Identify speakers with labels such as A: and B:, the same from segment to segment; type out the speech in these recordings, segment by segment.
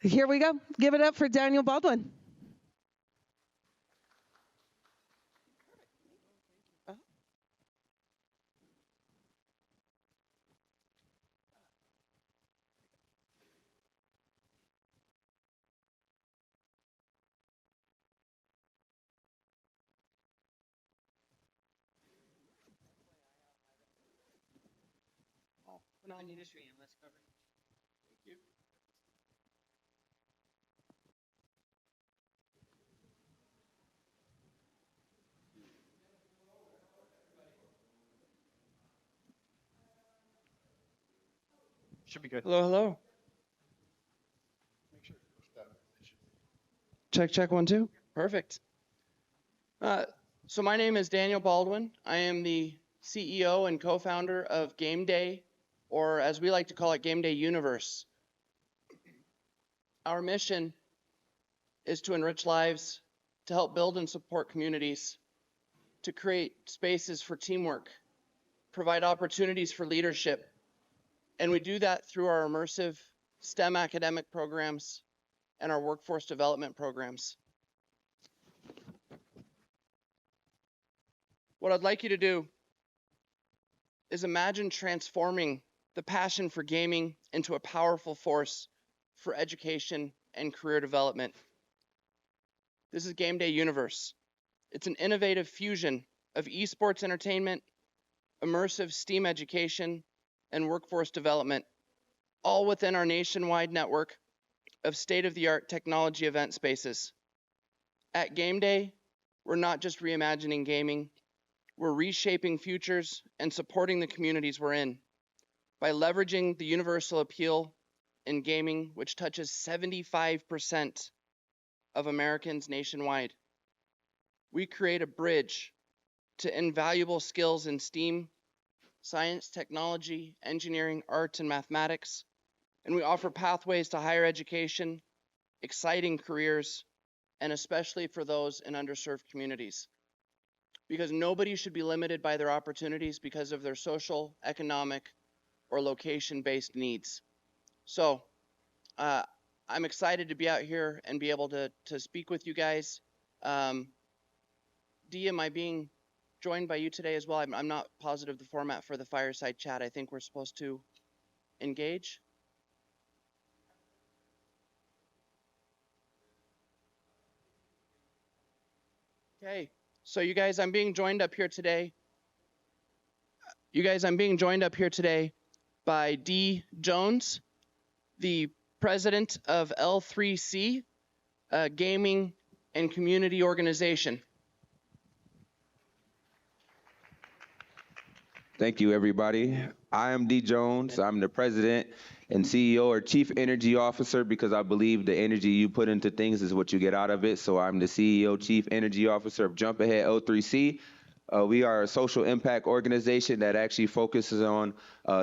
A: Here we go. Give it up for Daniel Baldwin.
B: Non-industry analyst coverage. Thank you.
C: Should be good.
B: Hello, hello. Check, check, 1, 2. Perfect. So my name is Daniel Baldwin. I am the CEO and co-founder of Game Day, or as we like to call it, Game Day Universe. Our mission is to enrich lives, to help build and support communities, to create spaces for teamwork, provide opportunities for leadership, and we do that through our immersive STEM academic programs and our workforce development programs. What I'd like you to do is imagine transforming the passion for gaming into a powerful force for education and career development. This is Game Day Universe. It's an innovative fusion of esports entertainment, immersive STEAM education, and workforce development, all within our nationwide network of state-of-the-art technology event spaces. At Game Day, we're not just reimagining gaming, we're reshaping futures and supporting the communities we're in by leveraging the universal appeal in gaming, which touches 75% of Americans nationwide. We create a bridge to invaluable skills in STEAM, science, technology, engineering, arts, and mathematics, and we offer pathways to higher education, exciting careers, and especially for those in underserved communities. Because nobody should be limited by their opportunities because of their social, economic, or location-based needs. So I'm excited to be out here and be able to speak with you guys. Dee, am I being joined by you today as well? I'm not positive the format for the Fireside chat. I think we're supposed to engage. Okay, so you guys, I'm being joined up here today. By Dee Jones, the president of L3C, Gaming and Community Organization.
D: Thank you, everybody. I am D. Jones. I'm the president and CEO or chief energy officer because I believe the energy you put into things is what you get out of it. So I'm the CEO, chief energy officer of Jump Ahead L3C. We are a social impact organization that actually focuses on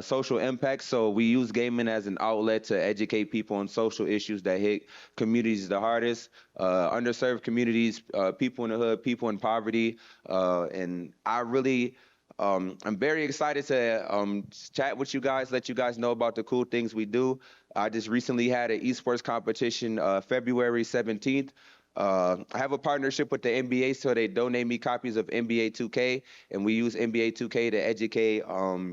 D: social impact. So we use gaming as an outlet to educate people on social issues that hit communities the hardest, underserved communities, people in the hood, people in poverty. And I really I'm very excited to chat with you guys, let you guys know about the cool things we do. I just recently had an esports competition February 17th. I have a partnership with the NBA, so they donate me copies of NBA 2K, and we use NBA 2K to educate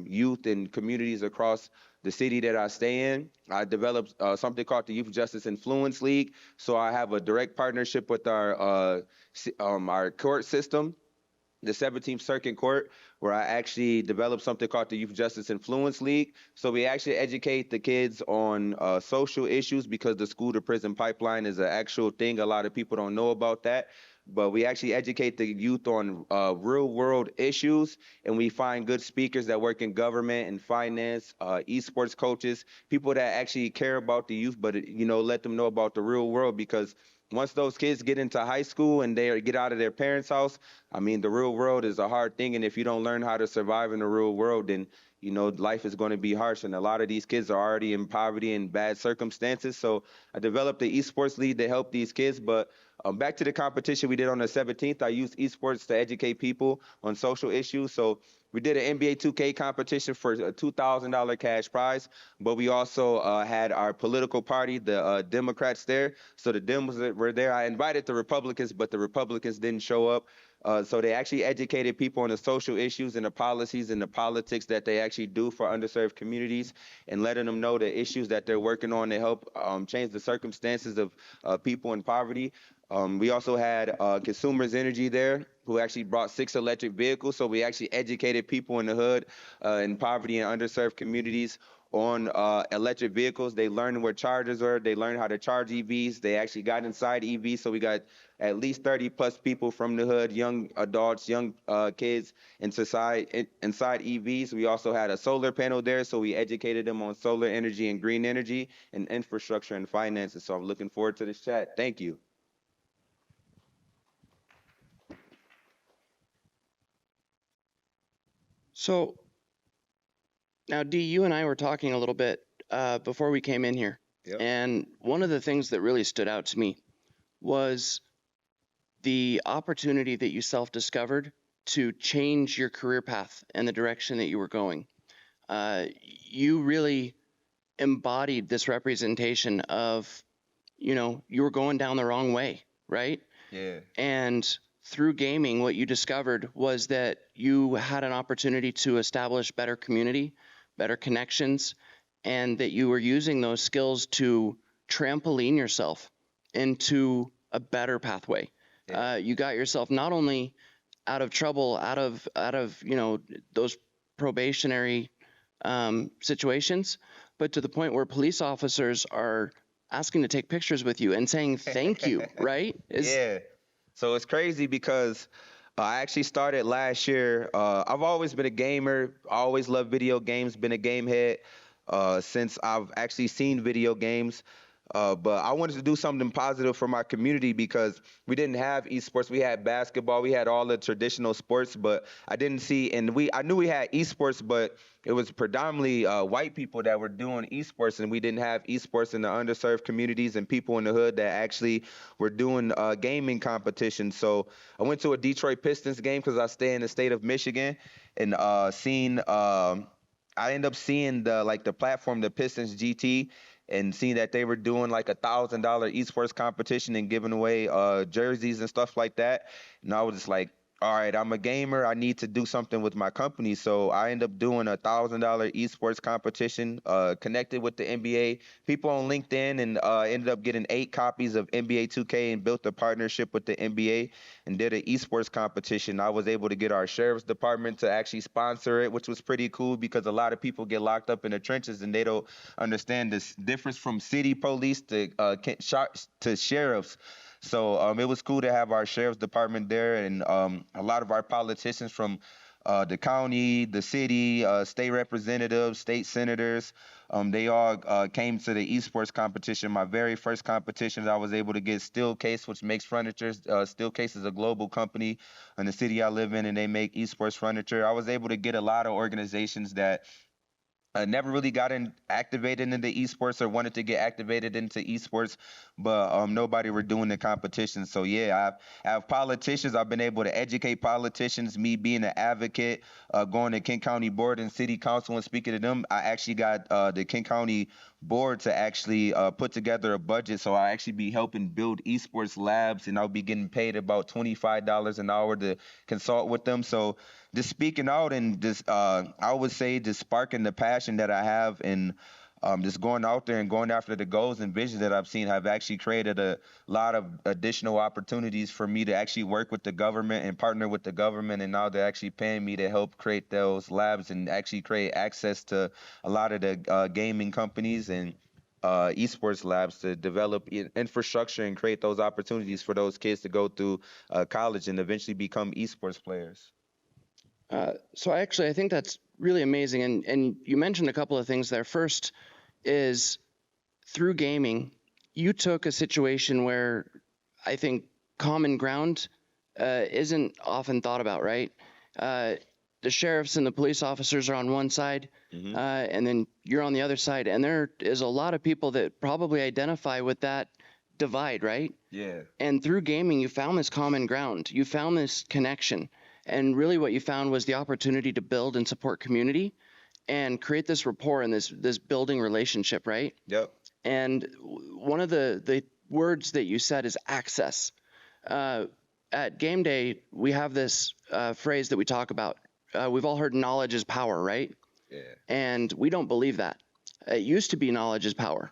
D: youth and communities across the city that I stay in. I developed something called the Youth Justice Influence League, so I have a direct partnership with our court system, the 17th Circuit Court, where I actually developed something called the Youth Justice Influence League. So we actually educate the kids on social issues because the school to prison pipeline is an actual thing. A lot of people don't know about that. But we actually educate the youth on real world issues, and we find good speakers that work in government and finance, esports coaches, people that actually care about the youth, but let them know about the real world, because once those kids get into high school and they get out of their parents' house, I mean, the real world is a hard thing, and if you don't learn how to survive in the real world, then you know, life is going to be harsh, and a lot of these kids are already in poverty and bad circumstances. So I developed the esports league to help these kids. But back to the competition we did on the 17th, I used esports to educate people on social issues. So we did an NBA 2K competition for a $2,000 cash prize, but we also had our political party, the Democrats, there. So the Dems were there. I invited the Republicans, but the Republicans didn't show up. So they actually educated people on the social issues and the policies and the politics that they actually do for underserved communities, and letting them know the issues that they're working on to help change the circumstances of people in poverty. We also had Consumers Energy there, who actually brought 6 electric vehicles. So we actually educated people in the hood, in poverty and underserved communities on electric vehicles. They learned where chargers were. They learned how to charge EVs. They actually got inside EVs. So we got at least 30 plus people from the hood, young adults, young kids inside EVs. We also had a solar panel there. So we educated them on solar energy and green energy and infrastructure and finances. So I'm looking forward to this chat. Thank you.
B: So now, D, you and I were talking a little bit before we came in here.
D: Yep.
B: And one of the things that really stood out to me was the opportunity that you self-discovered to change your career path and the direction that you were going. You really embodied this representation of, you know, you were going down the wrong way, right?
D: Yeah.
B: And through gaming, what you discovered was that you had an opportunity to establish better community, better connections, and that you were using those skills to trampoline yourself into a better pathway.
D: Yeah.
B: You got yourself not only out of trouble, out of you know, those probationary situations, but to the point where police officers are asking to take pictures with you and saying thank you, right?
D: Yeah. So it's crazy because I actually started last year. I've always been a gamer, always loved video games, been a game head since I've actually seen video games. But I wanted to do something positive for my community because we didn't have esports. We had basketball, we had all the traditional sports, but I didn't see, and I knew we had esports, but it was predominantly white people that were doing esports, and we didn't have esports in the underserved communities and people in the hood that actually were doing gaming competitions. So I went to a Detroit Pistons game because I stay in the state of Michigan, and I ended up seeing the platform, the Pistons GT, and seeing that they were doing like $1,000 esports competition and giving away jerseys and stuff like that. And I was just like, all right, I'm a gamer. I need to do something with my company. So I ended up doing $1,000 esports competition, connected with the NBA, people on LinkedIn, and ended up getting 8 copies of NBA 2K and built a partnership with the NBA and did an esports competition. I was able to get our sheriff's department to actually sponsor it, which was pretty cool because a lot of people get locked up in the trenches and they don't understand this difference from city police to sheriffs. So it was cool to have our sheriff's department there, and a lot of our politicians from the county, the city, state representatives, state senators, they all came to the esports competition. My very first competition, I was able to get Steelcase, which makes furniture. Steelcase is a global company in the city I live in, and they make esports furniture. I was able to get a lot of organizations that never really got activated into esports or wanted to get activated into esports, but nobody were doing the competition. So yeah, I have politicians. I've been able to educate politicians. Me being an advocate, going to Kent County Board and City Council and speaking to them. I actually got the Kent County Board to actually put together a budget. So I actually be helping build esports labs, and I'll be getting paid about $25 an hour to consult with them. So just speaking out and just, I would say, just sparking the passion that I have, and just going out there and going after the goals and visions that I've seen have actually created a lot of additional opportunities for me to actually work with the government and partner with the government. And now they're actually paying me to help create those labs and actually create access to a lot of the gaming companies and esports labs to develop infrastructure and create those opportunities for those kids to go through college and eventually become esports players.
B: So I think that's really amazing. And you mentioned a couple of things there. First is, through gaming, you took a situation where I think common ground isn't often thought about, right? the sheriffs and the police officers are on one side, and then you're on the other side. And there is a lot of people that probably identify with that divide, right?
D: Yeah.
B: And through gaming, you found this common ground. You found this connection. And really what you found was the opportunity to build and support community and create this rapport and this building relationship, right?
D: Yep.
B: And one of the words that you said is access. At game day, we have this phrase that we talk about. We've all heard knowledge is power, right?
D: Yeah.
B: And we don't believe that. It used to be knowledge is power.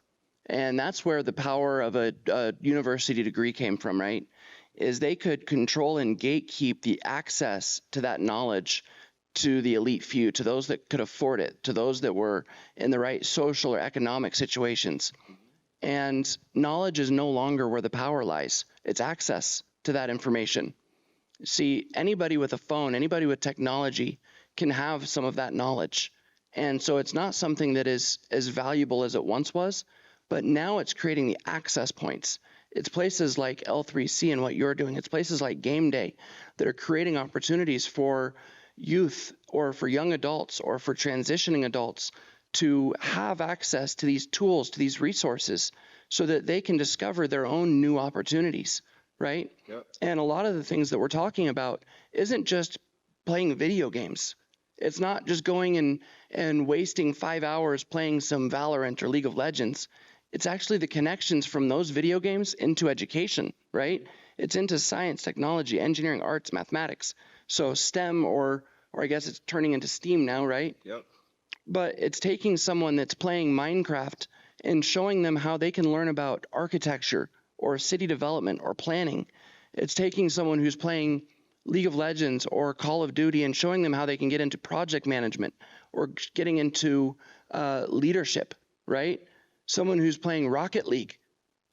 B: And that's where the power of a university degree came from, right? Is they could control and gatekeep the access to that knowledge to the elite few, to those that could afford it, to those that were in the right social or economic situations. And knowledge is no longer where the power lies. It's access to that information. See, anybody with a phone, anybody with technology can have some of that knowledge. And so it's not something that is as valuable as it once was, but now it's creating the access points. It's places like L3C and what you're doing. It's places like Game Day that are creating opportunities for youth or for young adults or for transitioning adults to have access to these tools, to these resources, so that they can discover their own new opportunities, right?
D: Yep.
B: And a lot of the things that we're talking about isn't just playing video games. It's not just going and wasting 5 hours playing some Valorant or League of Legends. It's actually the connections from those video games into education, right? It's into science, technology, engineering, arts, mathematics. So STEM, or I guess it's turning into STEAM now, right?
D: Yep.
B: But it's taking someone that's playing Minecraft and showing them how they can learn about architecture or city development or planning. It's taking someone who's playing League of Legends or Call of Duty and showing them how they can get into project management or getting into leadership, right? Someone who's playing Rocket League.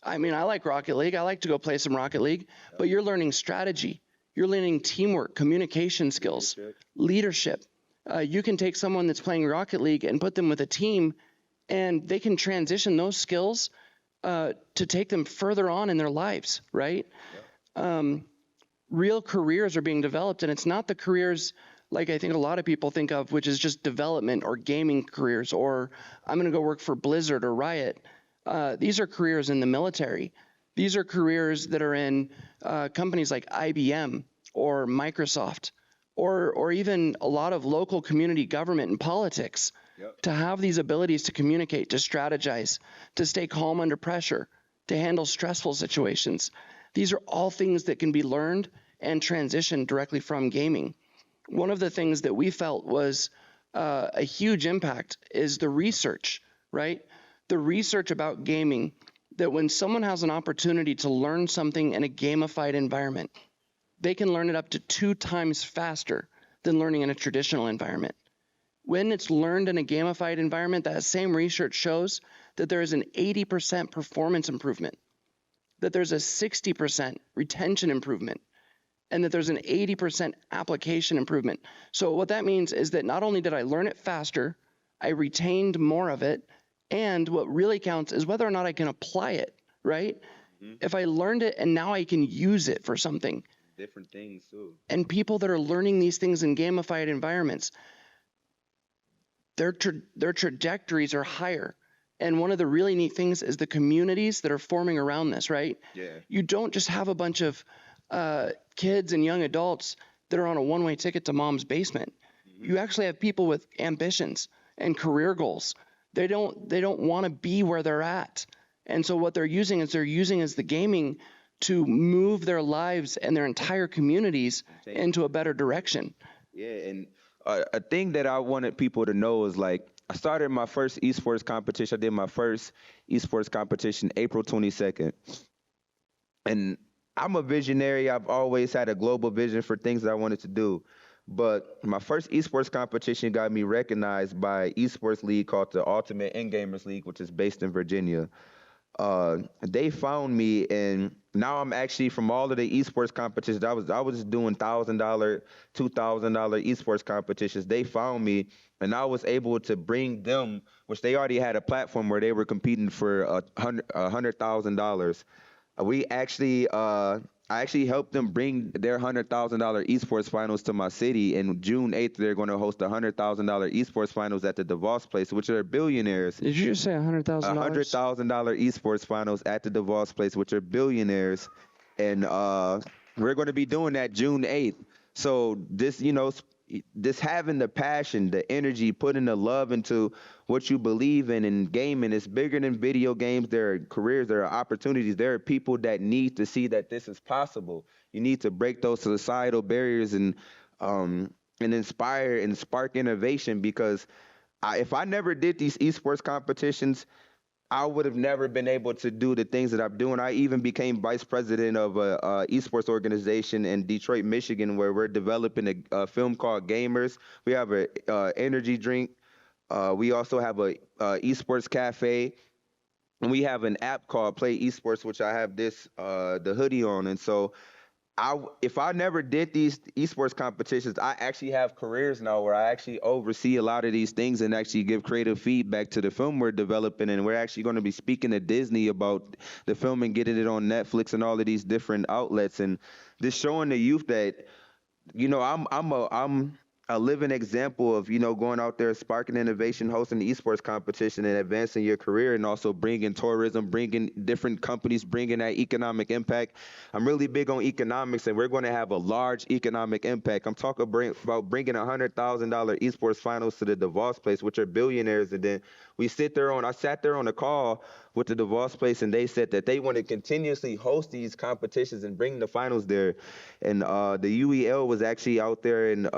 B: I mean, I like Rocket League. I like to go play some Rocket League, but you're learning strategy. You're learning teamwork, communication skills, leadership. You can take someone that's playing Rocket League and put them with a team, and they can transition those skills to take them further on in their lives, right? Real careers are being developed, and it's not the careers like I think a lot of people think of, which is just development or gaming careers, or I'm going to go work for Blizzard or Riot. These are careers in the military. These are careers that are in companies like IBM or Microsoft, or even a lot of local community government and politics.
D: Yep.
B: To have these abilities to communicate, to strategize, to stay calm under pressure, to handle stressful situations. These are all things that can be learned and transitioned directly from gaming. One of the things that we felt was a huge impact is the research, right? The research about gaming, that when someone has an opportunity to learn something in a gamified environment, they can learn it up to 2 times faster than learning in a traditional environment. When it's learned in a gamified environment, that same research shows that there is an 80% performance improvement, that there's a 60% retention improvement, and that there's an 80% application improvement. So what that means is that not only did I learn it faster, I retained more of it, and what really counts is whether or not I can apply it, right? Mm-hmm. If I learned it and now I can use it for something.
D: Different things too.
B: And people that are learning these things in gamified environments, their trajectories are higher. And one of the really neat things is the communities that are forming around this, right?
D: Yeah.
B: You don't just have a bunch of kids and young adults that are on a one-way ticket to mom's basement. Mm-hmm. You actually have people with ambitions and career goals. They don't want to be where they're at. And so what they're using is the gaming to move their lives and their entire communities into a better direction.
D: Yeah, and a thing that I wanted people to know is, like, I started my first esports competition. I did my first esports competition April 22nd. And I'm a visionary. I've always had a global vision for things that I wanted to do. But my first esports competition got me recognized by an esports league called the Ultimate Endgamers League, which is based in Virginia. They found me, and now I'm actually, from all of the esports competitions, I was doing $1,000, $2,000 esports competitions. They found me, and I was able to bring them, which they already had a platform where they were competing for $100,000. We actually I actually helped them bring their $100,000 esports finals to my city. And June 8th, they're going to host the $100,000 esports finals at the DeVos place, which are billionaires.
B: Did you just say $100,000?
D: $100,000 esports finals at the DeVos place, which are billionaires. And we're going to be doing that June 8th. So this, this having the passion, the energy, putting the love into what you believe in gaming is bigger than video games. There are careers, there are opportunities, there are people that need to see that this is possible. You need to break those societal barriers and inspire and spark innovation because if I never did these esports competitions, I would have never been able to do the things that I'm doing. I even became vice president of a esports organization in Detroit, Michigan, where we're developing a film called Gamers. We have a energy drink. We also have a esports cafe, and we have an app called Play Esports, which I have the hoodie on. And so if I never did these esports competitions, I actually have careers now where I actually oversee a lot of these things and actually give creative feedback to the film we're developing. And we're actually going to be speaking to Disney about the film and getting it on Netflix and all of these different outlets. And just showing the youth that, I'm a living example of, going out there, sparking innovation, hosting the esports competition and advancing your career and also bringing tourism, bringing different companies, bringing that economic impact. I'm really big on economics and we're going to have a large economic impact. I'm talking about bringing $100,000 esports finals to the DeVos place, which are billionaires. And then I sat there on a call with the DeVos place and they said that they want to continuously host these competitions and bring the finals there. And the UEL was actually out there in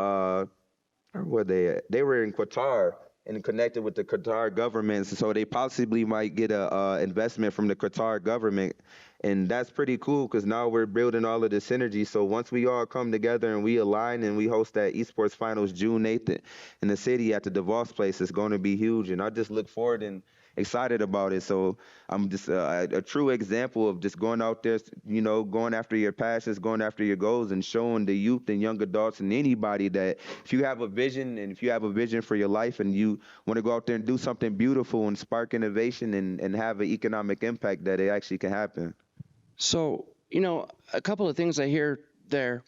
D: where were they at? They were in Qatar and connected with the Qatar government, so they possibly might get a investment from the Qatar government, and that's pretty cool because now we're building all of the synergy. So once we all come together and we align and we host that esports finals June 8th in the city at the DeVos place, it's going to be huge, and I just look forward and excited about it. So I'm just a true example of just going out there, going after your passions, going after your goals, and showing the youth and young adults and anybody that if you have a vision and if you have a vision for your life and you want to go out there and do something beautiful and spark innovation and have an economic impact, that it actually can happen.
B: So, a couple of things I hear there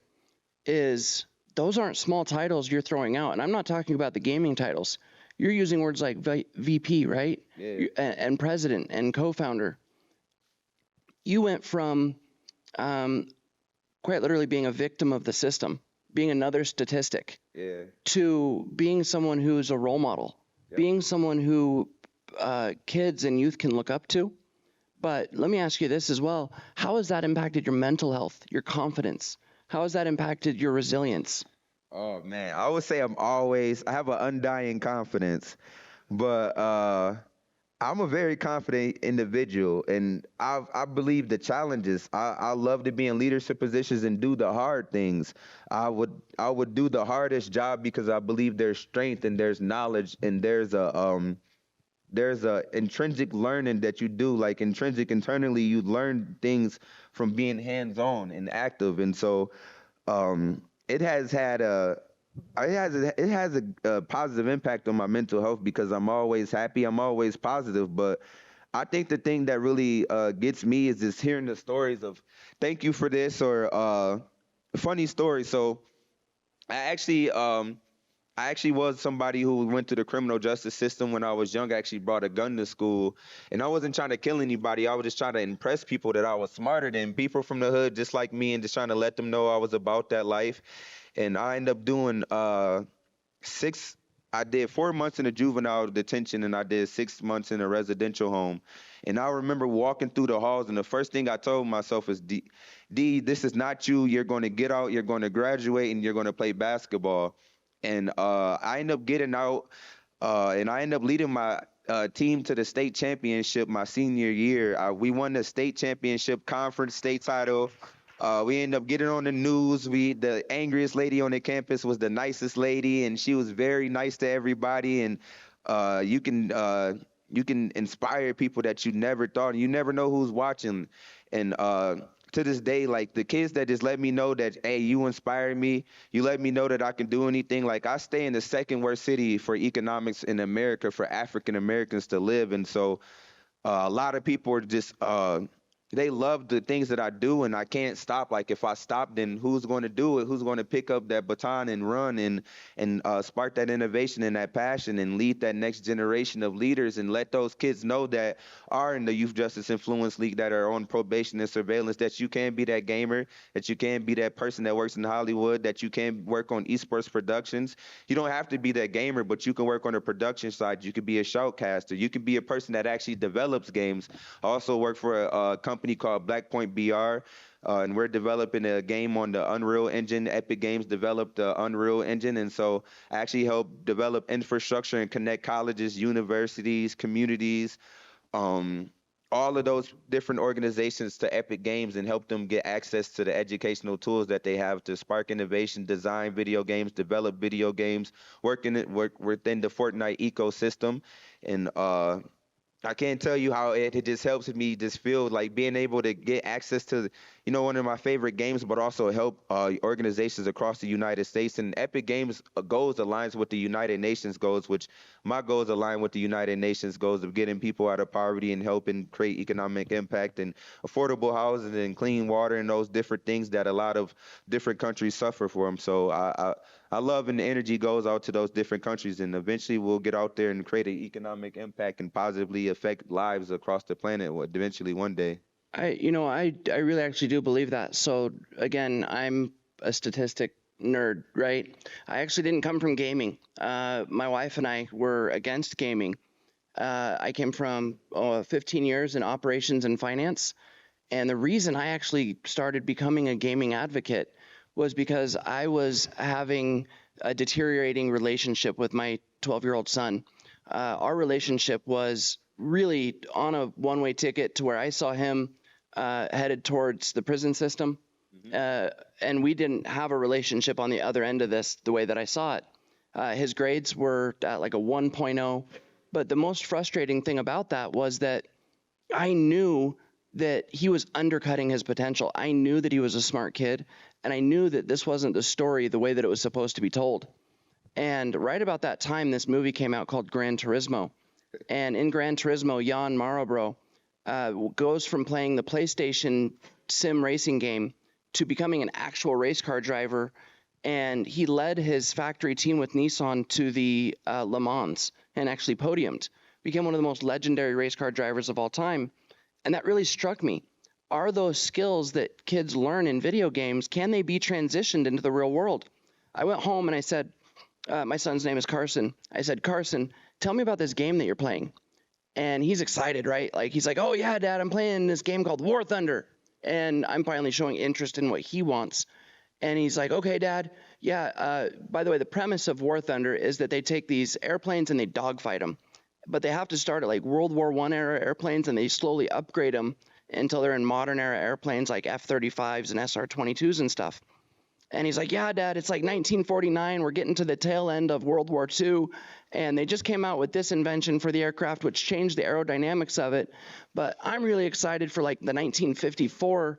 B: is those aren't small titles you're throwing out. And I'm not talking about the gaming titles. You're using words like VP, right?
D: Yeah.
B: And president and co-founder. You went from quite literally being a victim of the system, being another statistic,
D: Yeah.
B: to being someone who's a role model, being someone who kids and youth can look up to. But let me ask you this as well. How has that impacted your mental health, your confidence? How has that impacted your resilience?
D: Oh man, I would say I have an undying confidence, but I'm a very confident individual, and I believe the challenges. I love to be in leadership positions and do the hard things. I would do the hardest job because I believe there's strength and there's knowledge and there's a intrinsic learning that you do, like internally you learn things from being hands-on and active. And so it has had a positive impact on my mental health because I'm always happy, I'm always positive. But I think the thing that really gets me is just hearing the stories of thank you for this or funny stories. So I actually was somebody who went to the criminal justice system when I was young. I actually brought a gun to school, and I wasn't trying to kill anybody. I was just trying to impress people that I was smarter than people from the hood, just like me, and just trying to let them know I was about that life. And I ended up doing I did 4 months in a juvenile detention, and I did 6 months in a residential home. And I remember walking through the halls, and the first thing I told myself is, D, this is not you. You're going to get out, you're going to graduate, and you're going to play basketball. And I ended up getting out, and I ended up leading my team to the state championship my senior year. We won the state championship conference state title. We ended up getting on the news. The angriest lady on the campus was the nicest lady, and she was very nice to everybody. And you can inspire people that you never thought. You never know who's watching. And to this day, like the kids that just let me know that, hey, you inspire me. You let me know that I can do anything. Like I stay in the second worst city for economics in America for African Americans to live. And so a lot of people are just they love the things that I do, and I can't stop. Like if I stop, then who's going to do it? Who's going to pick up that baton and run and spark that innovation and that passion and lead that next generation of leaders and let those kids know that are in the Youth Justice Influence League that are on probation and surveillance, that you can be that gamer, that you can be that person that works in Hollywood, that you can work on esports productions. You don't have to be that gamer, but you can work on the production side. You could be a shoutcaster. You can be a person that actually develops games. I also work for a company called Black Point BR, and we're developing a game on the Unreal Engine. Epic Games developed the Unreal Engine, and so I actually help develop infrastructure and connect colleges, universities, communities, um, all of those different organizations to Epic Games and help them get access to the educational tools that they have to spark innovation, design video games, develop video games, work within the Fortnite ecosystem, and I can't tell you how it just helps me just feel like being able to get access to, one of my favorite games, but also help organizations across the United States. And Epic Games goals aligns with the United Nations goals, which my goals align with the United Nations goals of getting people out of poverty and helping create economic impact and affordable housing and clean water and those different things that a lot of different countries suffer from. So I love, and the energy goes out to those different countries, and eventually we'll get out there and create an economic impact and positively affect lives across the planet eventually one day.
B: I really actually do believe that. So again, I'm a statistic nerd, right? I actually didn't come from gaming. My wife and I were against gaming. I came from 15 years in operations and finance. And the reason I actually started becoming a gaming advocate was because I was having a deteriorating relationship with my 12-year-old son. Our relationship was really on a one-way ticket to where I saw him headed towards the prison system. And we didn't have a relationship on the other end of this the way that I saw it. His grades were at like a 1.0. But the most frustrating thing about that was that I knew that he was undercutting his potential. I knew that he was a smart kid, and I knew that this wasn't the story the way that it was supposed to be told. And right about that time, this movie came out called Gran Turismo. And in Gran Turismo, Jan Marlboro goes from playing the PlayStation sim racing game to becoming an actual race car driver. And he led his factory team with Nissan to the Le Mans and actually podiumed. Became one of the most legendary race car drivers of all time. And that really struck me. Are those skills that kids learn in video games, can they be transitioned into the real world? I went home and I said, my son's name is Carson. I said, Carson, tell me about this game that you're playing. And he's excited, right? Like, he's like, oh yeah, Dad, I'm playing this game called War Thunder. And I'm finally showing interest in what he wants. And he's like, okay, Dad, yeah, by the way, the premise of War Thunder is that they take these airplanes and they dogfight them. But they have to start at like World War I era airplanes, and they slowly upgrade them until they're in modern era airplanes like F-35s and SR-22s and stuff. And he's like, yeah, Dad, it's like 1949. We're getting to the tail end of World War II. And they just came out with this invention for the aircraft, which changed the aerodynamics of it. But I'm really excited for like the 1954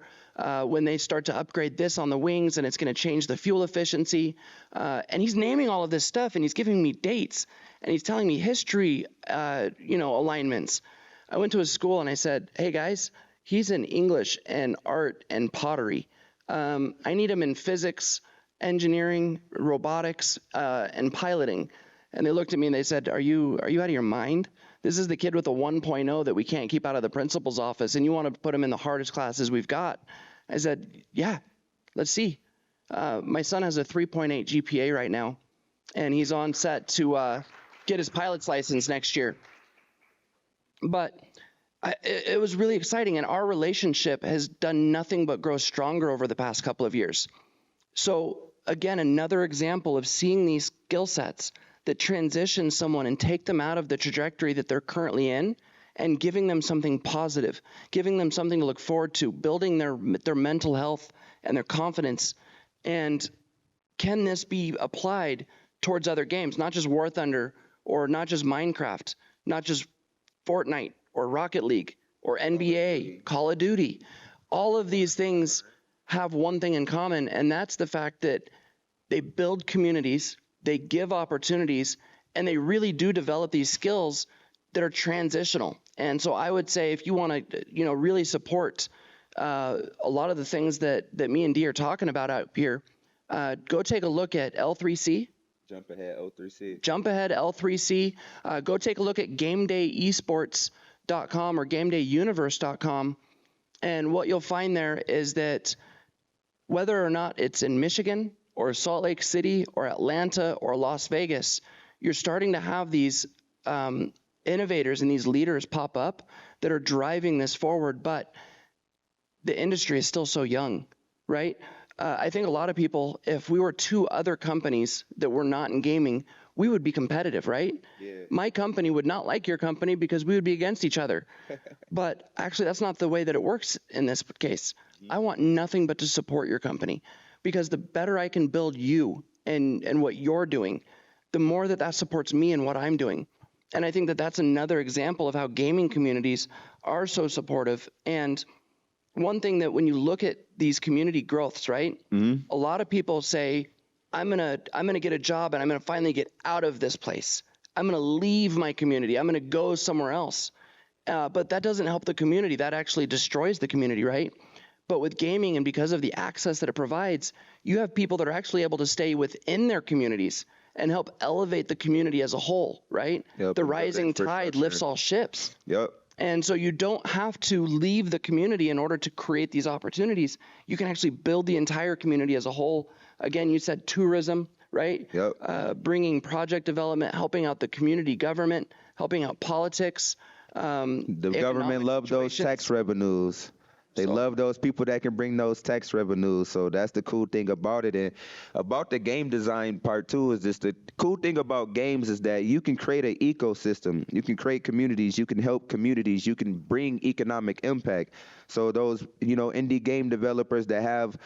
B: when they start to upgrade this on the wings, and it's going to change the fuel efficiency. And he's naming all of this stuff, and he's giving me dates, and he's telling me history, alignments. I went to his school and I said, hey guys, he's in English and art and pottery. I need him in physics, engineering, robotics, and piloting. And they looked at me and they said, are you out of your mind? This is the kid with a 1.0 that we can't keep out of the principal's office, and you want to put him in the hardest classes we've got. I said, yeah, let's see. My son has a 3.8 GPA right now, and he's on set to get his pilot's license next year. But it was really exciting, and our relationship has done nothing but grow stronger over the past couple of years. So again, another example of seeing these skill sets that transition someone and take them out of the trajectory that they're currently in and giving them something positive, giving them something to look forward to, building their mental health and their confidence. And can this be applied towards other games, not just War Thunder or not just Minecraft, not just Fortnite or Rocket League or NBA, Call of Duty? All of these things have one thing in common, and that's the fact that they build communities, they give opportunities, and they really do develop these skills that are transitional. And so I would say if you want to, really support a lot of the things that me and Dee are talking about out here, go take a look at L3C.
D: Jump ahead, O3C.
B: Jump ahead, L3C. Go take a look at GameDayEsports.com or GameDayUniverse.com. And what you'll find there is that whether or not it's in Michigan or Salt Lake City or Atlanta or Las Vegas, you're starting to have these innovators and these leaders pop up that are driving this forward, but the industry is still so young, right? I think a lot of people, if we were two other companies that were not in gaming, we would be competitive, right?
D: Yeah.
B: My company would not like your company because we would be against each other. But actually, that's not the way that it works in this case. I want nothing but to support your company, because the better I can build you and what you're doing, the more that supports me and what I'm doing. And I think that that's another example of how gaming communities are so supportive. And one thing that when you look at these community growths, right?
D: Mm-hmm.
B: A lot of people say, I'm gonna get a job and I'm gonna finally get out of this place. I'm gonna leave my community. I'm gonna go somewhere else. But that doesn't help the community. That actually destroys the community, right? But with gaming, and because of the access that it provides, you have people that are actually able to stay within their communities and help elevate the community as a whole, right?
D: Yep,
B: The rising tide lifts all ships.
D: Yep.
B: And so you don't have to leave the community in order to create these opportunities. You can actually build the entire community as a whole. Again, you said tourism, right?
D: Yep.
B: Bringing project development, helping out the community government, helping out politics.
D: The government love those tax revenues. They love those people that can bring those tax revenues. So that's the cool thing about it. And about the game design part too, is just the cool thing about games is that you can create an ecosystem. You can create communities. You can help communities. You can bring economic impact. So those, indie game developers that have,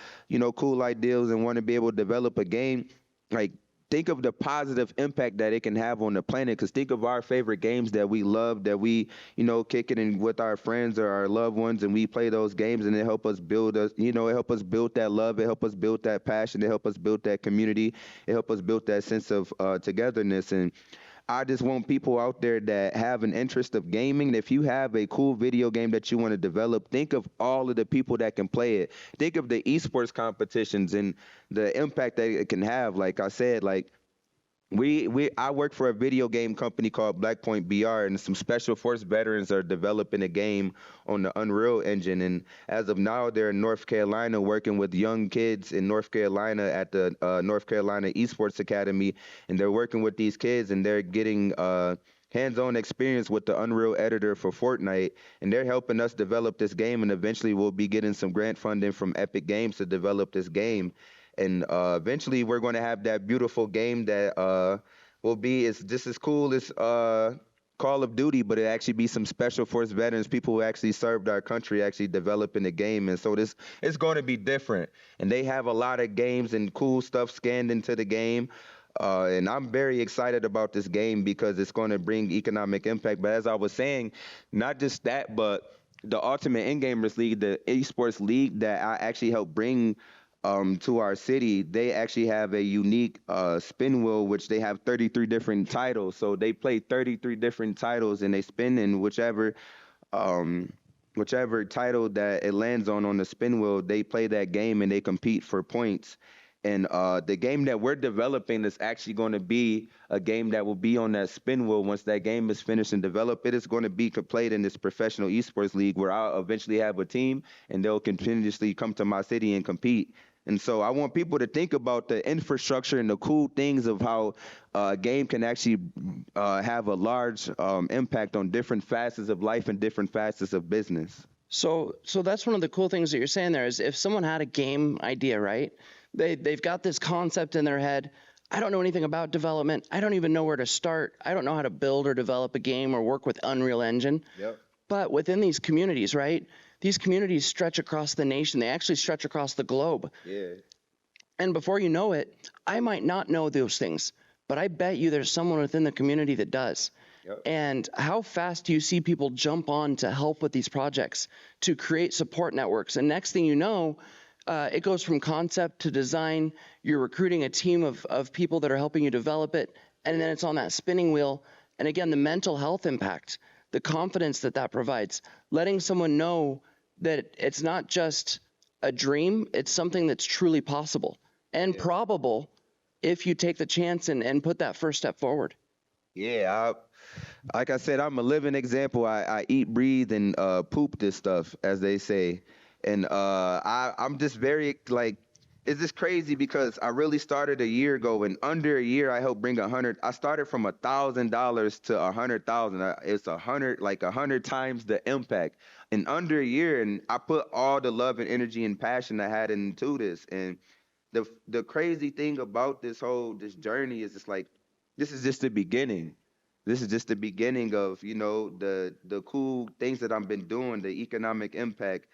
D: cool ideas and want to be able to develop a game, like, think of the positive impact that it can have on the planet. Because think of our favorite games that we love, that we, kick it in with our friends or our loved ones, and we play those games, and it help us build us, it help us build that love, it help us build that passion, it help us build that community, it help us build that sense of togetherness. And I just want people out there that have an interest of gaming. If you have a cool video game that you want to develop, think of all of the people that can play it. Think of the esports competitions and the impact that it can have. Like I said, like I work for a video game company called Blackpoint BR, and some Special Force veterans are developing a game on the Unreal Engine. And as of now, they're in North Carolina working with young kids in North Carolina at the North Carolina Esports Academy. And they're working with these kids, and they're getting hands-on experience with the Unreal editor for Fortnite. And they're helping us develop this game, and eventually we'll be getting some grant funding from Epic Games to develop this game. And eventually we're going to have that beautiful game that will be just as cool as Call of Duty, but it actually be some Special Force veterans, people who actually served our country, actually developing the game. And so it's going to be different. And they have a lot of games and cool stuff scanned into the game. And I'm very excited about this game because it's going to bring economic impact. But as I was saying, not just that, but the Ultimate Endgamers League, the esports league that I actually helped bring to our city, they actually have a unique spin wheel, which they have 33 different titles. So they play 33 different titles, and they spin in whichever title that it lands on the spin wheel, they play that game and they compete for points. And the game that we're developing is actually going to be a game that will be on that spin wheel. Once that game is finished and developed, it is going to be played in this professional esports league where I'll eventually have a team and they'll continuously come to my city and compete. And so I want people to think about the infrastructure and the cool things of how a game can actually have a large impact on different facets of life and different facets of business.
B: So that's one of the cool things that you're saying there is if someone had a game idea, right? They've got this concept in their head. I don't know anything about development. I don't even know where to start. I don't know how to build or develop a game or work with Unreal Engine.
D: Yep.
B: But within these communities, right? These communities stretch across the nation. They actually stretch across the globe.
D: Yeah.
B: And before you know it, I might not know those things, but I bet you there's someone within the community that does.
D: Yep.
B: And how fast do you see people jump on to help with these projects, to create support networks? And next thing you know, it goes from concept to design. You're recruiting a team of people that are helping you develop it. And then it's on that spinning wheel And again, the mental health impact, the confidence that that provides, letting someone know that it's not just a dream, it's something that's truly possible and probable if you take the chance and put that first step forward.
D: Yeah, like I said, I'm a living example. I eat, breathe, and poop this stuff, as they say. And I'm just very like, it's just crazy because I really started a year ago. And under a year, I helped bring 100. I started from $1,000 to 100,000. It's 100, like 100 times the impact in under a year. And I put all the love and energy and passion I had into this. And the crazy thing about this journey is it's like this is just the beginning. This is just the beginning of the cool things that I've been doing, the economic impact,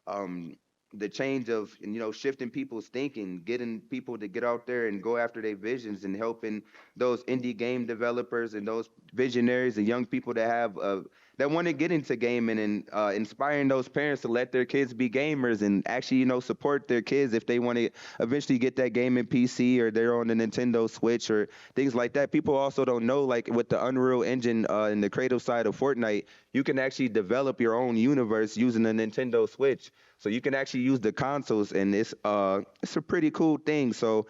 D: um, the change of shifting people's thinking, getting people to get out there and go after their visions, and helping those indie game developers and those visionaries and young people that want to get into gaming, and inspiring those parents to let their kids be gamers and actually support their kids if they want to eventually get that gaming PC or they're on the Nintendo Switch or things like that. People also don't know, like with the Unreal Engine and the creative side of Fortnite, you can actually develop your own universe using the Nintendo Switch. So you can actually use the consoles, and it's a pretty cool thing. So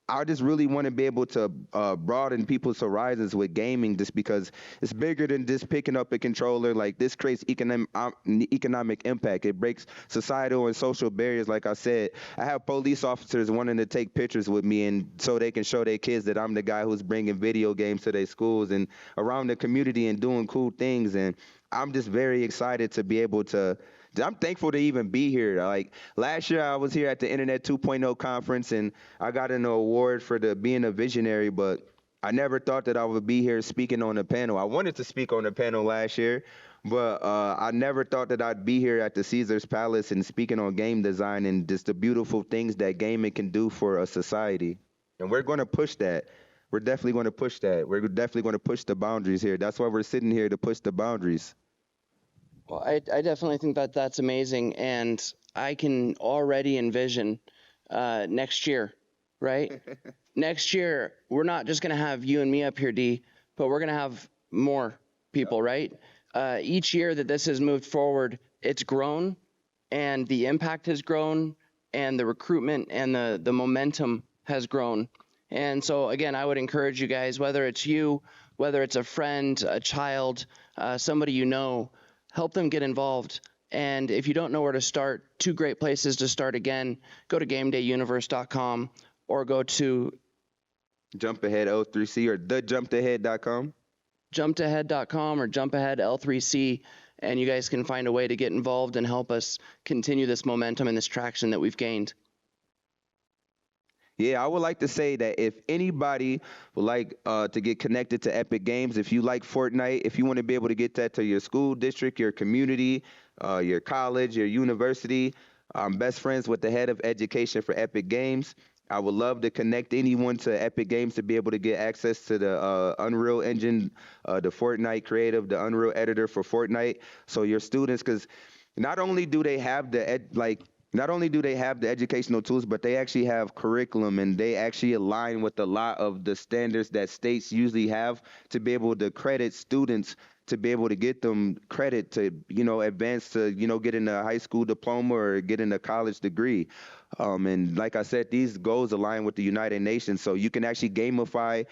D: I just really want to be able to broaden people's horizons with gaming, just because it's bigger than just picking up a controller. Like, this creates economic impact. It breaks societal and social barriers. Like I said, I have police officers wanting to take pictures with me, and so they can show their kids that I'm the guy who's bringing video games to their schools and around the community and doing cool things. And I'm just very excited to be able to. I'm thankful to even be here. Like, last year, I was here at the Internet 2.0 conference, and I got an award for being a visionary, but I never thought that I would be here speaking on a panel. I wanted to speak on a panel last year, but I never thought that I'd be here at the Caesar's Palace and speaking on game design and just the beautiful things that gaming can do for a society. And we're going to push that. We're definitely going to push that. We're definitely going to push the boundaries here. That's why we're sitting here, to push the boundaries.
B: Well, I definitely think that that's amazing, and I can already envision next year, right? Next year, we're not just going to have you and me up here, D, but we're going to have more people, right? Each year that this has moved forward, it's grown, and the impact has grown, and the recruitment and the momentum has grown. And so, again, I would encourage you guys, whether it's you, whether it's a friend, a child, somebody you know, help them get involved. And if you don't know where to start, two great places to start. Again, go to gamedayuniverse.com or go to
D: Jump Ahead L3C or thejumpahead.com.
B: jumpahead.com or jumpahead L3C, and you guys can find a way to get involved and help us continue this momentum and this traction that we've gained.
D: Yeah, I would like to say that if anybody would like to get connected to Epic Games, if you like Fortnite, if you want to be able to get that to your school district, your community, your college, your university, I'm best friends with the head of education for Epic Games. I would love to connect anyone to Epic Games to be able to get access to the Unreal Engine, the Fortnite creative, the Unreal editor for Fortnite. So your students, because not only do they have not only do they have the educational tools, but they actually have curriculum, and they actually align with a lot of the standards that states usually have to be able to credit students, to be able to get them credit to, advance to, getting a high school diploma or getting a college degree. And like I said, these goals align with the United Nations. So you can actually gamify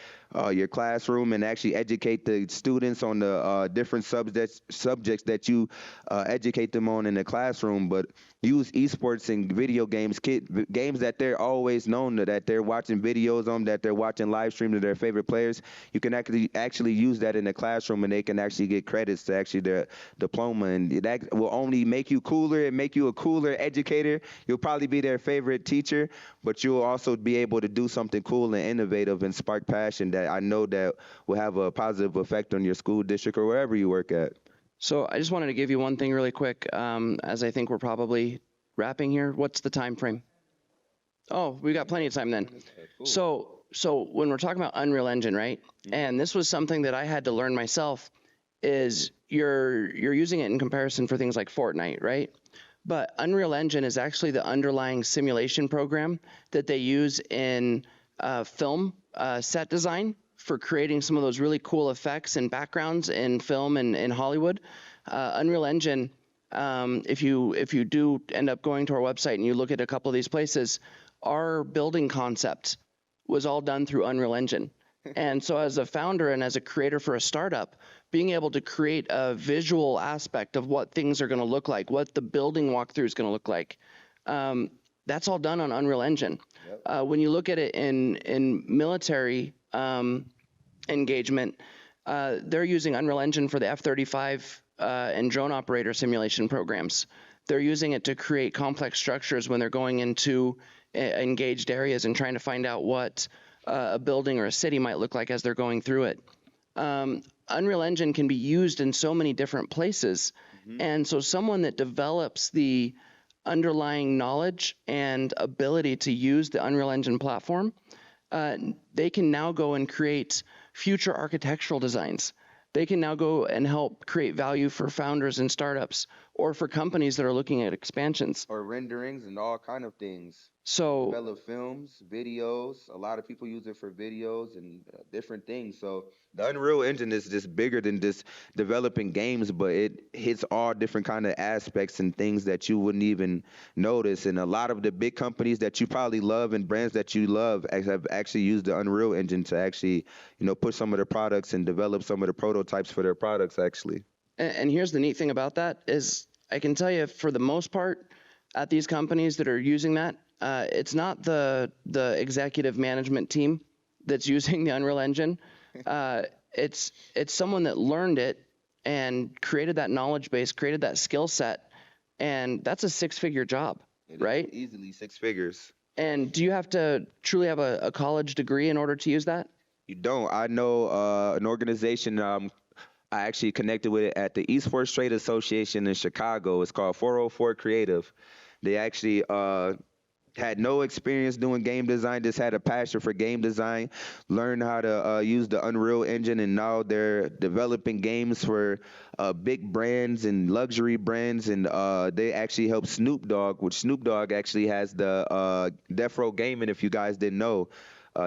D: your classroom and actually educate the students on the different subjects that you educate them on in the classroom. But use esports and video games, games that they're always known, that they're watching videos on, that they're watching live streams of their favorite players. You can actually use that in the classroom, and they can actually get credits to actually their diploma. And that will only make you cooler and make you a cooler educator. You'll probably be their favorite teacher, but you'll also be able to do something cool and innovative and spark passion that I know that will have a positive effect on your school district or wherever you work at.
B: So I just wanted to give you one thing really quick, as I think we're probably wrapping here. What's the time frame? Oh, we got plenty of time then. Cool. So when we're talking about Unreal Engine, right? And this was something that I had to learn myself, is you're using it in comparison for things like Fortnite, right? But Unreal Engine is actually the underlying simulation program that they use in film set design for creating some of those really cool effects and backgrounds in film and in Hollywood. Unreal Engine, if you do end up going to our website and you look at a couple of these places, our building concept was all done through Unreal Engine. And so as a founder and as a creator for a startup, being able to create a visual aspect of what things are going to look like, what the building walkthrough is going to look like, that's all done on Unreal Engine. Yep. When you look at it in military engagement, they're using Unreal Engine for the F-35 and drone operator simulation programs. They're using it to create complex structures when they're going into engaged areas and trying to find out what a building or a city might look like as they're going through it. Unreal Engine can be used in so many different places. Mm-hmm. And so someone that develops the underlying knowledge and ability to use the Unreal Engine platform, they can now go and create future architectural designs. They can now go and help create value for founders and startups or for companies that are looking at expansions.
D: Or renderings and all kind of things.
B: So
D: develop films, videos. A lot of people use it for videos and different things. So the Unreal Engine is just bigger than just developing games, but it hits all different kind of aspects and things that you wouldn't even notice. And a lot of the big companies that you probably love and brands that you love have actually used the Unreal Engine to actually, put some of their products and develop some of the prototypes for their products actually.
B: And here's the neat thing about that is I can tell you for the most part at these companies that are using that, it's not the executive management team that's using the Unreal Engine. It's someone that learned it and created that knowledge base, created that skill set, and that's a six-figure job, right?
D: Easily 6 figures.
B: And do you have to truly have a college degree in order to use that?
D: You don't. I know an organization I actually connected with it at the Esports Trade Association in Chicago. It's called 404 Creative. They actually had no experience doing game design, just had a passion for game design, learned how to use the Unreal Engine, and now they're developing games for big brands and luxury brands, and they actually help Snoop Dogg, which Snoop Dogg actually has the Death Row Gaming, if you guys didn't know.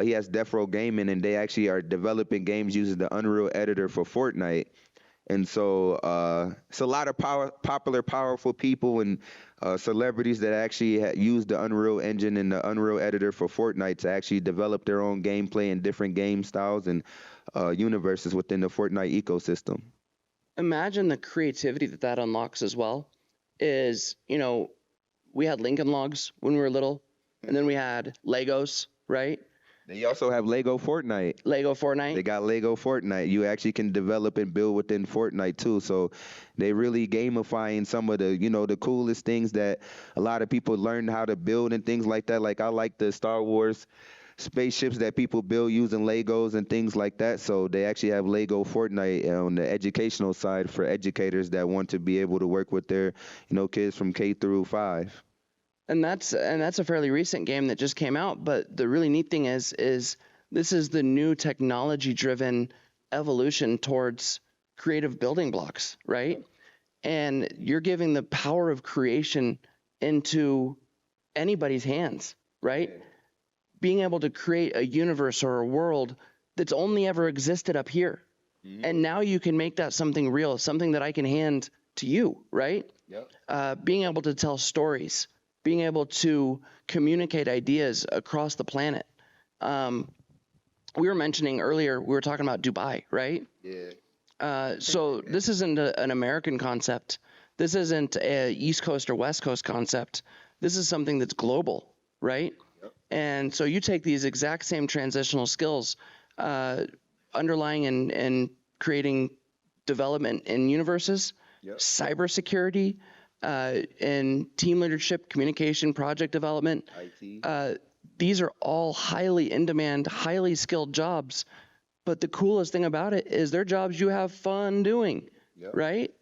D: He has Death Row Gaming, and they actually are developing games using the Unreal editor for Fortnite. And so it's a lot of popular, powerful people and celebrities that actually use the Unreal Engine and the Unreal Editor for Fortnite to actually develop their own gameplay and different game styles and universes within the Fortnite ecosystem.
B: Imagine the creativity that unlocks as well is, we had Lincoln Logs when we were little, and then we had Legos, right?
D: They also have Lego Fortnite.
B: Lego Fortnite?
D: They got Lego Fortnite. You actually can develop and build within Fortnite too. So they really gamifying some of the, the coolest things that a lot of people learn how to build and things like that. Like I like the Star Wars spaceships that people build using Legos and things like that. So they actually have Lego Fortnite on the educational side for educators that want to be able to work with their, kids from K through 5.
B: And that's a fairly recent game that just came out. But the really neat thing is this is the new technology-driven evolution towards creative building blocks, right? And you're giving the power of creation into anybody's hands, right? Being able to create a universe or a world that's only ever existed up here. Mm-hmm. And now you can make that something real, something that I can hand to you, right? Yep. Being able to tell stories, being able to communicate ideas across the planet. We were mentioning earlier, we were talking about Dubai, right?
D: Yeah.
B: So this isn't an American concept. This isn't a East Coast or West Coast concept. This is something that's global, right? Yep. And so you take these exact same transitional skills, underlying and creating development in universes, yep, cybersecurity, in team leadership, communication, project development. IT. These are all highly in-demand, highly skilled jobs. But the coolest thing about it is they're jobs you have fun doing, yep, right?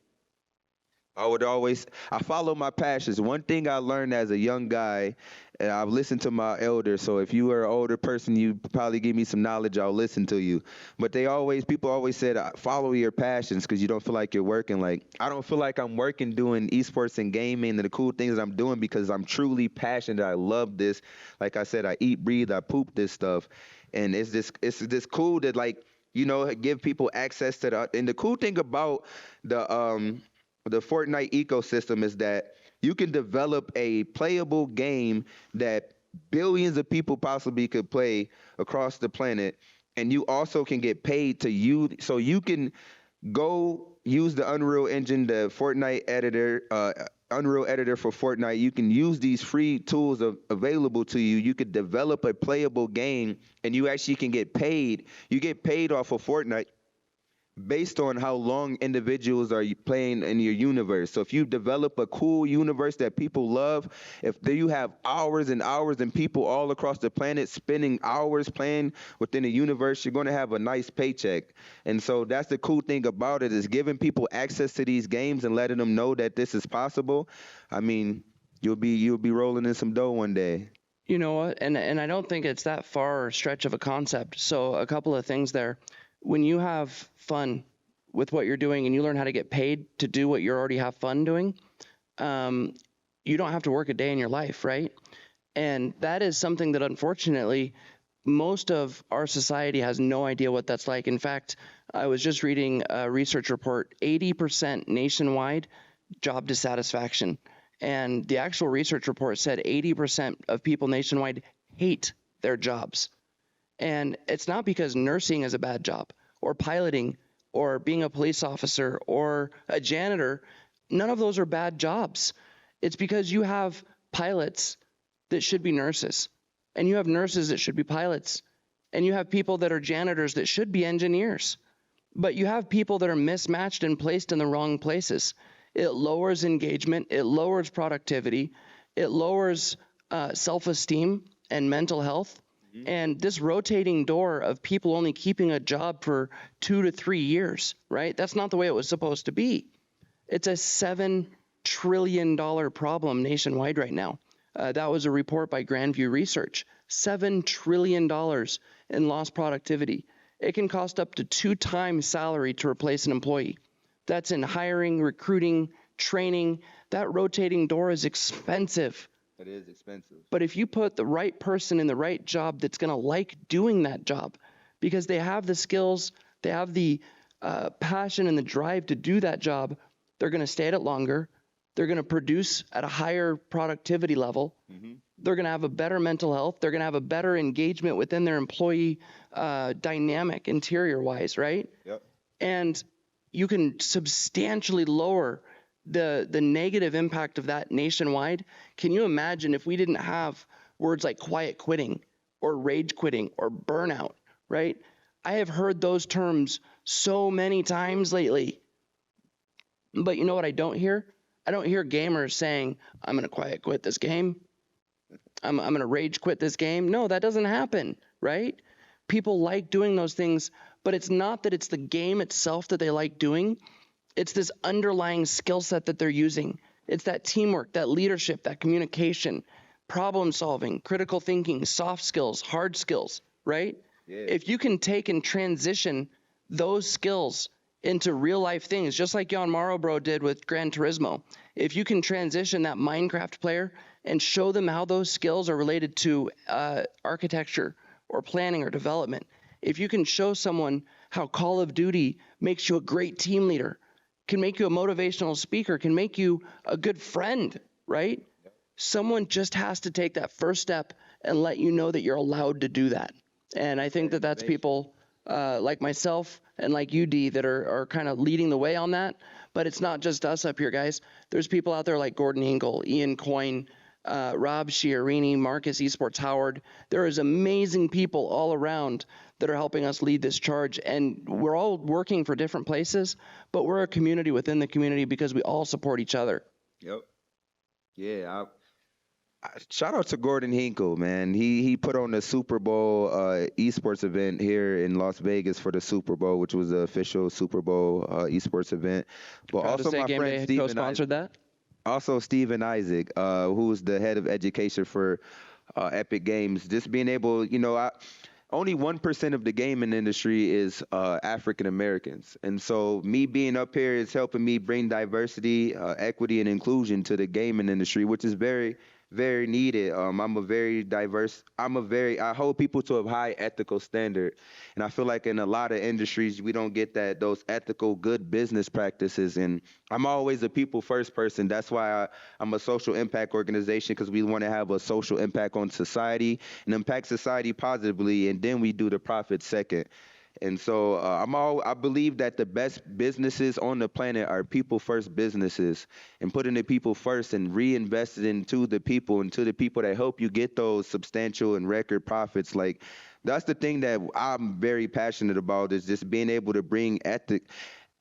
D: I follow my passions. One thing I learned as a young guy, and I've listened to my elders, so if you are an older person, you probably give me some knowledge, I'll listen to you. But people always said, follow your passions because you don't feel like you're working. Like, I don't feel like I'm working doing esports and gaming and the cool things that I'm doing because I'm truly passionate. I love this. Like I said, I eat, breathe, I poop this stuff. and it's this cool to like give people access to the. And the cool thing about the Fortnite ecosystem is that you can develop a playable game that billions of people possibly could play across the planet, and you also can get paid to use. So you can go use the Unreal Engine, the Fortnite editor, Unreal editor for Fortnite. You can use these free tools available to you. You could develop a playable game, and you actually can get paid. You get paid off of Fortnite based on how long individuals are playing in your universe. So if you develop a cool universe that people love, if you have hours and hours and people all across the planet spending hours playing within a universe, you're going to have a nice paycheck. And so that's the cool thing about it, is giving people access to these games and letting them know that this is possible. I mean, you'll be rolling in some dough one day.
B: You know what? And I don't think it's that far a stretch of a concept. So a couple of things there. When you have fun with what you're doing and you learn how to get paid to do what you already have fun doing, you don't have to work a day in your life, right? And that is something that unfortunately most of our society has no idea what that's like. In fact, I was just reading a research report, 80% nationwide job dissatisfaction. And the actual research report said 80% of people nationwide hate their jobs. And it's not because nursing is a bad job, or piloting, or being a police officer, or a janitor. None of those are bad jobs. It's because you have pilots that should be nurses, and you have nurses that should be pilots, and you have people that are janitors that should be engineers. But you have people that are mismatched and placed in the wrong places. It lowers engagement. It lowers productivity. It lowers self-esteem and mental health. And this rotating door of people only keeping a job for 2 to 3 years, right? That's not the way it was supposed to be. It's a $7 trillion problem nationwide right now. That was a report by Grandview Research. $7 trillion in lost productivity. It can cost up to 2 times salary to replace an employee. That's in hiring, recruiting, training. That rotating door is expensive.
D: It is expensive.
B: But if you put the right person in the right job that's going to like doing that job because they have the skills, they have the passion and the drive to do that job, they're going to stay at it longer. They're going to produce at a higher productivity level. Mm-hmm. They're going to have a better mental health. They're going to have a better engagement within their employee dynamic interior-wise, right?
D: Yep.
B: And you can substantially lower the negative impact of that nationwide. Can you imagine if we didn't have words like quiet quitting or rage quitting or burnout, right? I have heard those terms so many times lately. But you know what I don't hear? I don't hear gamers saying, I'm going to quiet quit this game. I'm going to rage quit this game. No, that doesn't happen, right? People like doing those things, but it's not that it's the game itself that they like doing. It's this underlying skill set that they're using. It's that teamwork, that leadership, that communication, problem solving, critical thinking, soft skills, hard skills, right? Yeah. If you can take and transition those skills into real life things, just like Jan Marlboro did with Gran Turismo, if you can transition that Minecraft player and show them how those skills are related to architecture or planning or development, if you can show someone how Call of Duty makes you a great team leader, can make you a motivational speaker, can make you a good friend, right? Someone just has to take that first step and let you know that you're allowed to do that. And I think that that's people like myself and like you, D, that are kind of leading the way on that. But it's not just us up here, guys. There's people out there like Gordon Hinkle, Ian Coyne, Rob Schiarini, Marcus Esports Howard. There is amazing people all around that are helping us lead this charge. And we're all working for different places, but we're a community within the community because we all support each other.
D: Yep. Yeah. Shout out to Gordon Hinkle, man. He put on the Super Bowl esports event here in Las Vegas for the Super Bowl, which was the official Super Bowl esports event. But
B: Proud
D: also
B: to say
D: my
B: Game
D: friend
B: Day
D: Steven
B: co-sponsored that.
D: Also Steven Isaac, who's the head of education for Epic Games. Just being able, only 1% of the gaming industry is African Americans. And so me being up here is helping me bring diversity, equity, and inclusion to the gaming industry, which is very, very needed. I'm a very diverse. I hold people to a high ethical standard, and I feel like in a lot of industries we don't get those ethical, good business practices. And I'm always a people first person. That's why I'm a social impact organization because we want to have a social impact on society and impact society positively, and then we do the profit second. And so I believe that the best businesses on the planet are people first businesses, and putting the people first and reinvested into the people that help you get those substantial and record profits. Like that's the thing that I'm very passionate about, is just being able to bring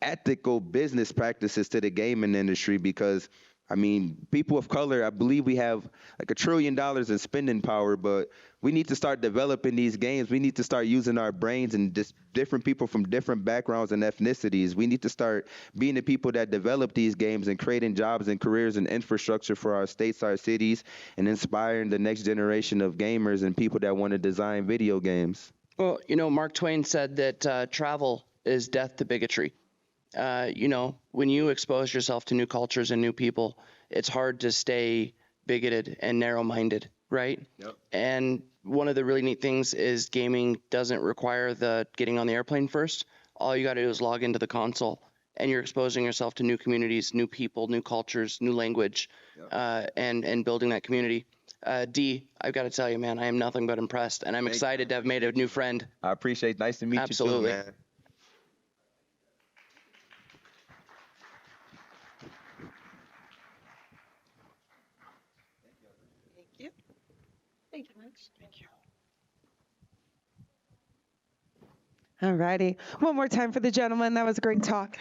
D: ethical business practices to the gaming industry. Because I mean, people of color, I believe we have like $1 trillion in spending power, but we need to start developing these games. We need to start using our brains, and just different people from different backgrounds and ethnicities. We need to start being the people that develop these games and creating jobs and careers and infrastructure for our states, our cities, and inspiring the next generation of gamers and people that want to design video games.
B: Well, Mark Twain said that travel is death to bigotry. When you expose yourself to new cultures and new people, it's hard to stay bigoted and narrow-minded, right?
D: Yep.
B: And one of the really neat things is gaming doesn't require the getting on the airplane first. All you got to do is log into the console, and you're exposing yourself to new communities, new people, new cultures, new language, and building that community. D, I've got to tell you, man, I am nothing but impressed, and I'm excited to have made a new friend.
D: I appreciate. Nice to meet
B: Absolutely.
D: you too, man.
A: Thank you. Thank you much. Thank you. All righty. One more time for the gentleman. That was a great talk.